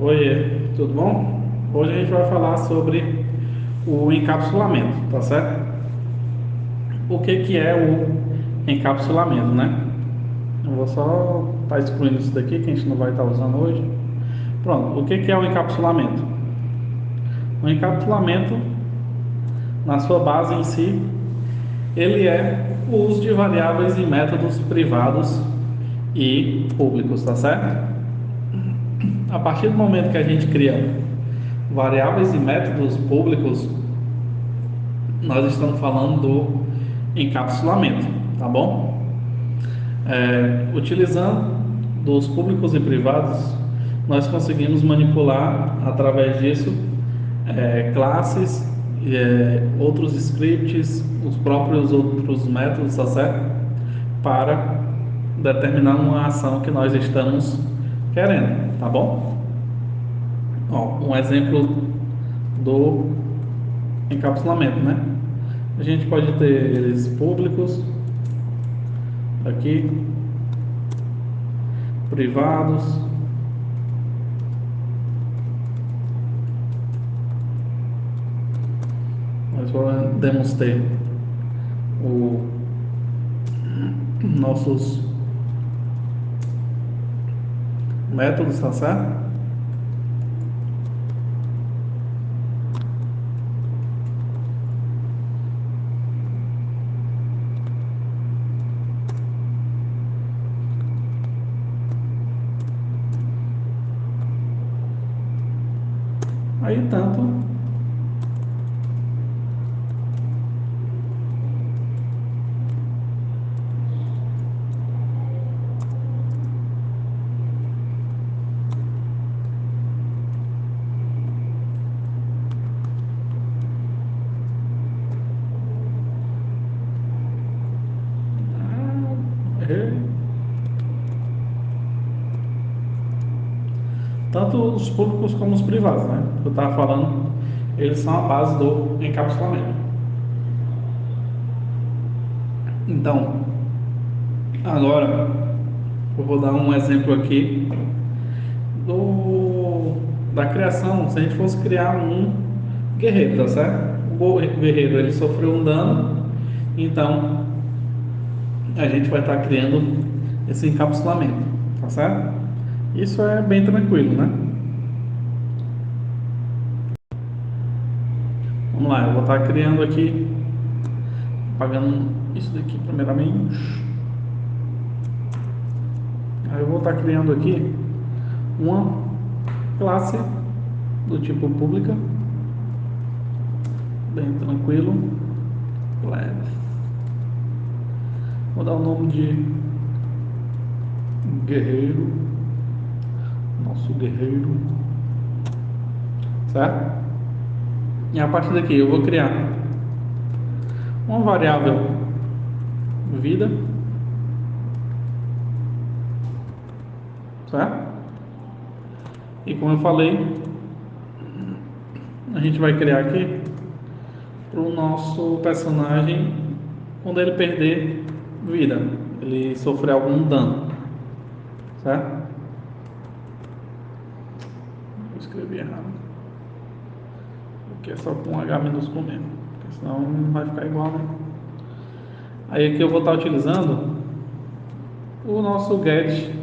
Oi, tudo bom? Hoje a gente vai falar sobre o encapsulamento, tá certo? O que que é o encapsulamento, né? Eu vou só estar excluindo isso daqui que a gente não vai estar usando hoje. Pronto, o que que é o encapsulamento? O encapsulamento, na sua base em si, ele é o uso de variáveis e métodos privados e públicos, tá certo? A partir do momento que a gente cria variáveis e métodos públicos, nós estamos falando do encapsulamento, tá bom? Utilizando dos públicos e privados, nós conseguimos manipular através disso classes, outros scripts, os próprios outros métodos, tá certo? Para determinar uma ação que nós estamos querendo, tá bom? Ó, um exemplo do encapsulamento, né? A gente pode ter eles públicos aqui, privados, nós podemos ter o nossos métodos, tá certo? Aí tanto tanto os públicos como os privados, né? Eu estava falando, eles são a base do encapsulamento. Então, agora eu vou dar um exemplo aqui da criação. Se a gente fosse criar um guerreiro, tá certo? O guerreiro ele sofreu um dano, então a gente vai estar criando esse encapsulamento, tá certo? Isso é bem tranquilo, né? Vamos lá, eu vou estar criando aqui, apagando isso daqui primeiramente. Aí eu vou estar criando aqui uma classe do tipo pública, bem tranquilo, leve. Vou dar o nome de guerreiro, nosso guerreiro, certo? E a partir daqui eu vou criar uma variável vida, certo? E como eu falei, a gente vai criar aqui para o nosso personagem quando ele perder vida, ele sofrer algum dano, certo? Vou escrever errado, porque é só com H minúsculo mesmo, porque senão não vai ficar igual, né? Aí aqui eu vou estar utilizando o nosso get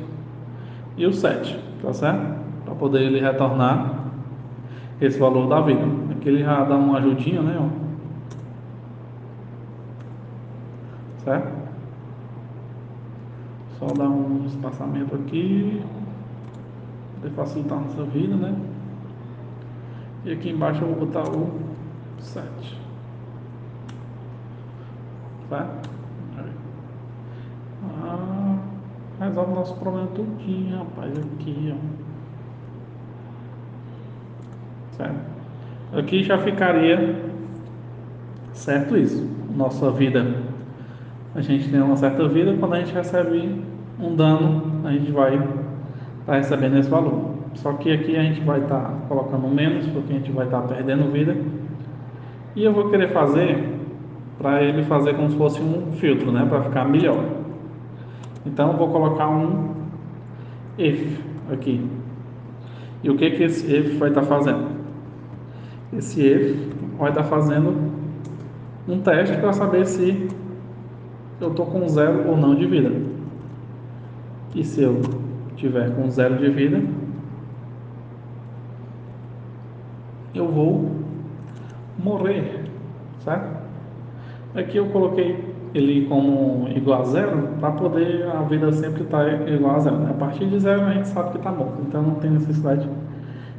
e o set, tá certo? Para poder ele retornar esse valor da vida. Aqui ele já dá uma ajudinha, né? Ó. Certo? Só dar um espaçamento aqui, para facilitar a nossa vida, né? E aqui embaixo eu vou botar o 7. Certo? Resolve o nosso problema tudinho, rapaz. Aqui, ó. Certo? Aqui já ficaria certo isso. Nossa vida, a gente tem uma certa vida. Quando a gente recebe um dano, a gente vai estar recebendo esse valor. Só que aqui a gente vai estar colocando menos, porque a gente vai estar perdendo vida. E eu vou querer fazer para ele fazer como se fosse um filtro, né? Para ficar melhor. Então eu vou colocar um if aqui. E o que que esse if vai estar fazendo? Esse if vai estar fazendo um teste para saber se eu estou com zero ou não de vida. E se eu tiver com zero de vida, eu vou morrer, certo? Aqui eu coloquei ele como igual a zero para poder a vida sempre estar igual a zero, né? A partir de zero a gente sabe que está morto, então não tem necessidade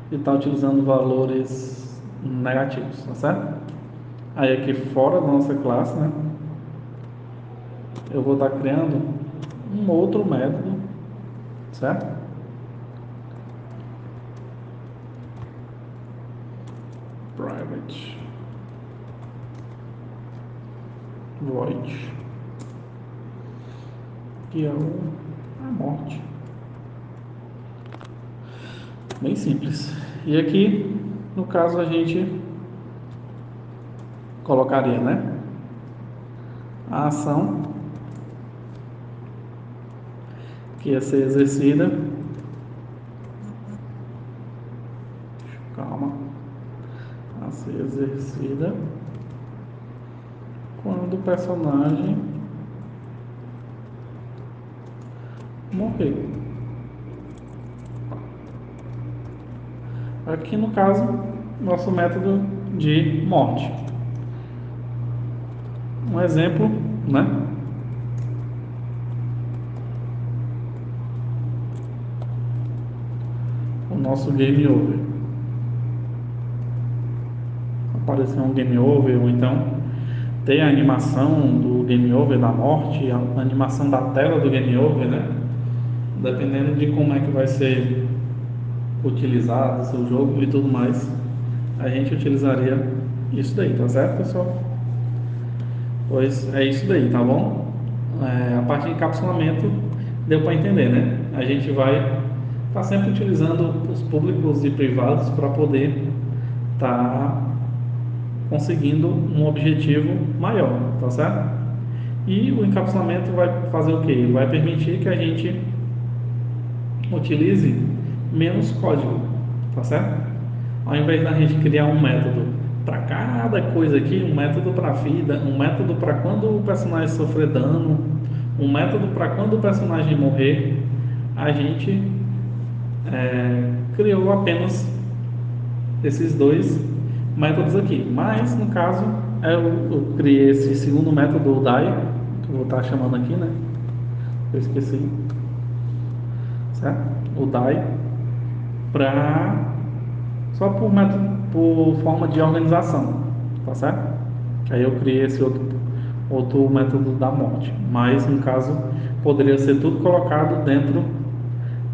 de estar utilizando valores negativos, tá certo? Aí aqui fora da nossa classe, né, eu vou estar criando um outro método, certo? Private void, que é a morte. Bem simples. E aqui, no caso, a gente colocaria, né, a ação que ia ser exercida, calma, a ser exercida quando o personagem morrer. Aqui no caso, nosso método de morte. Um exemplo, né? O nosso game over. Aparecer um game over, ou então ter a animação do game over da morte, a animação da tela do game over, né? Dependendo de como é que vai ser utilizado o seu jogo e tudo mais, a gente utilizaria isso daí, tá certo, pessoal? Pois é isso daí, tá bom? A parte de encapsulamento deu para entender, né? A gente vai estar sempre utilizando os públicos e privados para poder estar conseguindo um objetivo maior, tá certo? E o encapsulamento vai fazer o quê? Vai permitir que a gente utilize menos código, tá certo? Ao invés da gente criar um método para cada coisa aqui, um método para vida, um método para quando o personagem sofrer dano, um método para quando o personagem morrer, a gente criou apenas esses dois métodos aqui. Mas no caso eu criei esse segundo método, o die, que eu vou estar chamando aqui, né? Eu esqueci, certo? O die para só por método, por forma de organização, tá certo? Aí eu criei esse outro método da morte, mas no caso poderia ser tudo colocado dentro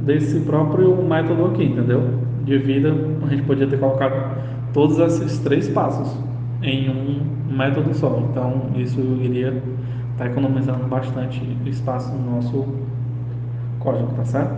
desse próprio método aqui, entendeu? De vida, a gente podia ter colocado todos esses três passos em um método só, então isso iria estar economizando bastante espaço no nosso código, tá certo?